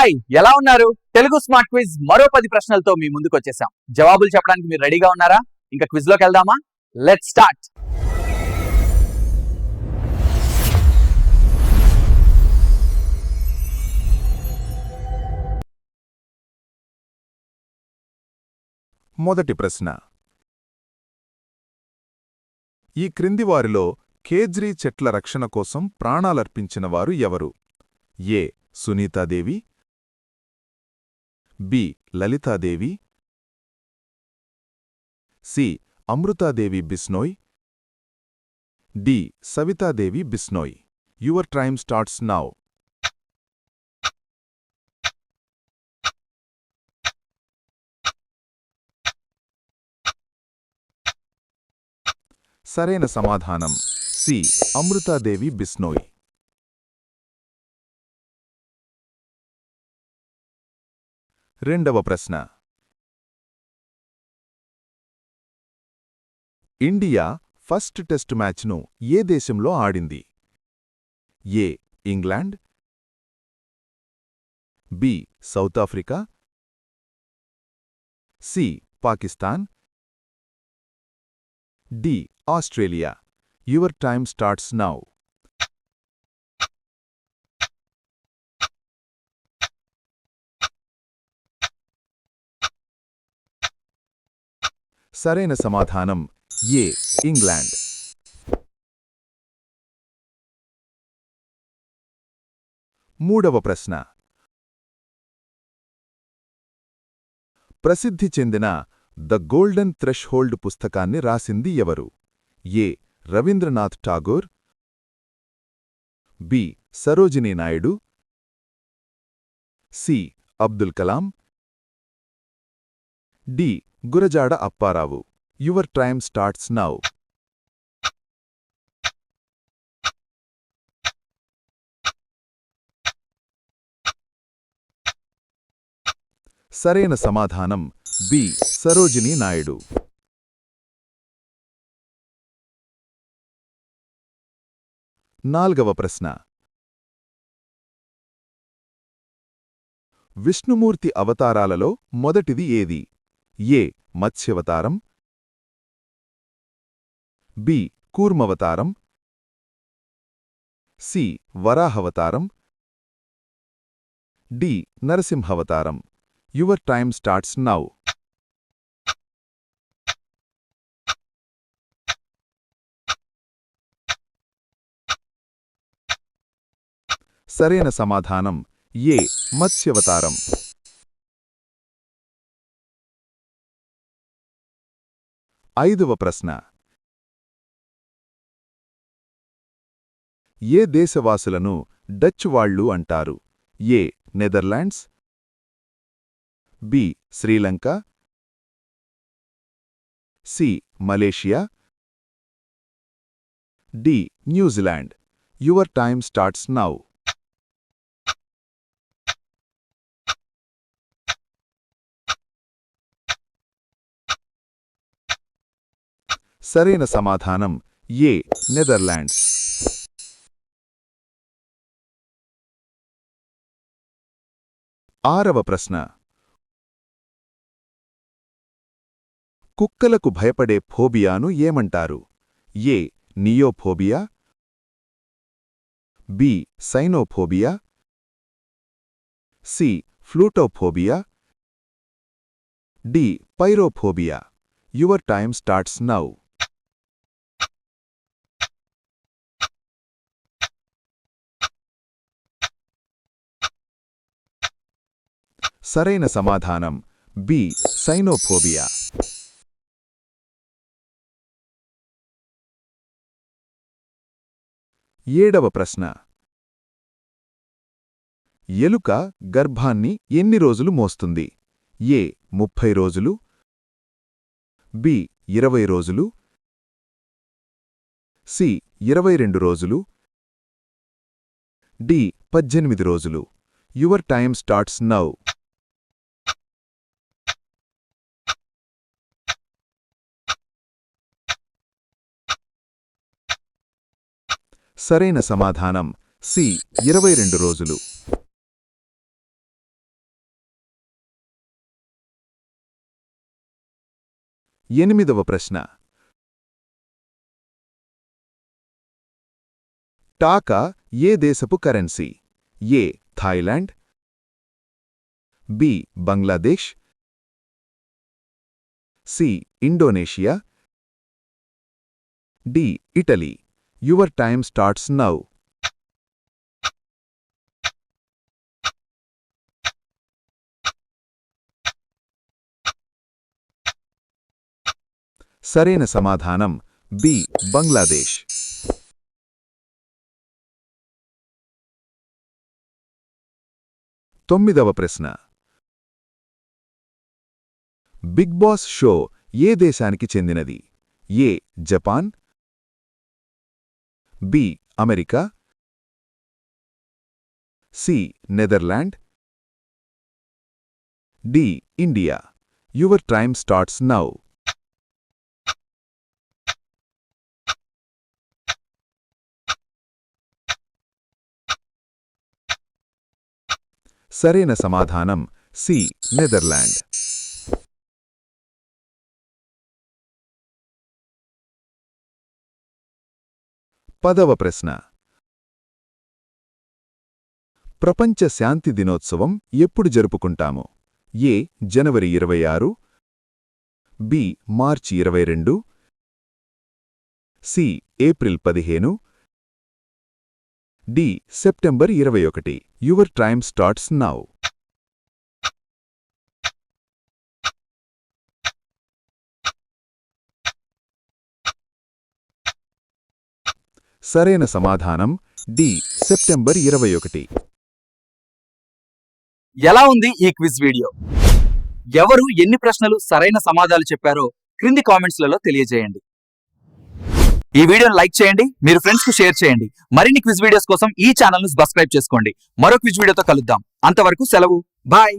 Hi, ఎలా ఉన్నారు? Telugu smart quiz మరో 10 ప్రశ్నలతో మీ ముందుకు వచ్చేసాం. జవాబులు చెప్పడానికి మీరు రెడీగా ఉన్నారా? ఇంకా క్విజ్ లోకి వెళ్దామా? Let's start. మొదటి ప్రశ్న. ఈ క్రింది వారిలో కేజ్రీ చెట్ల రక్షణ కోసం ప్రాణాలర్పించినవారు ఎవరు? A. Sunita Devi, B. Lalita Devi, C. Amrita Devi Bishnoi, D. Savita Devi Bishnoi. Your time starts now. సరైన సమాధానం సి. అమృతాదేవి బిస్నోయ్. రెండవ ప్రశ్న. ఇండియా ఫస్ట్ టెస్ట్ మ్యాచ్ను ఏ దేశంలో ఆడింది? A. England, B. South Africa, C. Pakistan, D. Australia. Your time starts now. సరైన సమాధానం ఏ. ఇంగ్లాండ్. మూడవ ప్రశ్న. ప్రసిద్ధి చెందిన ద గోల్డెన్ థ్రెష్హోల్డ్ పుస్తకాన్ని రాసింది ఎవరు? A. Rabindranath Tagore, B. Sarojini Naidu, C. Abdul Kalam, D. Gurajada Apparao. Your time starts now. సరైన సమాధానం బి. సరోజినీ నాయుడు. నాల్గవ ప్రశ్న. విష్ణుమూర్తి అవతారాలలో మొదటిది ఏది? ఏ. మత్స్యవతారం, బి. కూర్మవతారం, సి. వరాహవతారం, డి. నరసింహవతారం. Your time starts now. సరైన సమాధానం ఏ. మత్స్యవతారం. ఐదవ ప్రశ్న. ఏ దేశవాసులను డచ్ వాళ్ళు అంటారు? A. Netherlands, B. Sri Lanka, C. Malaysia, D. New Zealand. Your time starts now. సరైన సమాధానం ఏ. నెదర్లాండ్స్. ఆరవ ప్రశ్న. కుక్కలకు భయపడే ఫోబియాను ఏమంటారు? A. Neophobia, B. Cynophobia, C. Plutophobia, D. Pyrophobia. Your time starts now. సరైన సమాధానం బి. సైనోఫోబియా. ఏడవ ప్రశ్న. ఎలుక గర్భాన్ని ఎన్ని రోజులు మోస్తుంది? ఏ. 30 రోజులు, బి. 20 రోజులు, సి. 22 రోజులు, డి. 18 రోజులు. Your time starts now. సరైన సమాధానం సి. 22 రోజులు. 8వ ప్రశ్న. టాకా ఏ దేశపు కరెన్సీ? A Thailand, B Bangladesh, C Indonesia, D Italy. Your time starts now. సరైన సమాధానం బి బంగ్లాదేశ్. 9వ ప్రశ్న. బిగ్ బాస్ షో ఏ దేశానికి చెందినది? A Japan, B America, C Netherland, D India. Your time starts now. సరైన సమాధానం సి నెదర్లాండ్. 10వ ప్రశ్న. ప్రపంచ శాంతి దినోత్సవం ఎప్పుడు జరుపుకుంటాము? ఏ జనవరి 26, బి మార్చి 22, C April 15, D September 21. Your time starts now. సరైన సమాధానం డి సెప్టెంబర్ 21. ఎలా ఉంది ఈ క్విజ్ వీడియో? ఎవరు ఎన్ని ప్రశ్నలు సరైన సమాధానాలు చెప్పారో క్రింది కామెంట్స్లలో తెలియజేయండి. ఈ వీడియోను లైక్ చేయండి, మీరు ఫ్రెండ్స్ కు షేర్ చేయండి. మరిన్ని క్విజ్ వీడియోస్ కోసం ఈ ఛానల్ ను సబ్స్క్రైబ్ చేసుకోండి. మరో క్విజ్ వీడియోతో కలుద్దాం. అంతవరకు సెలవు. బాయ్.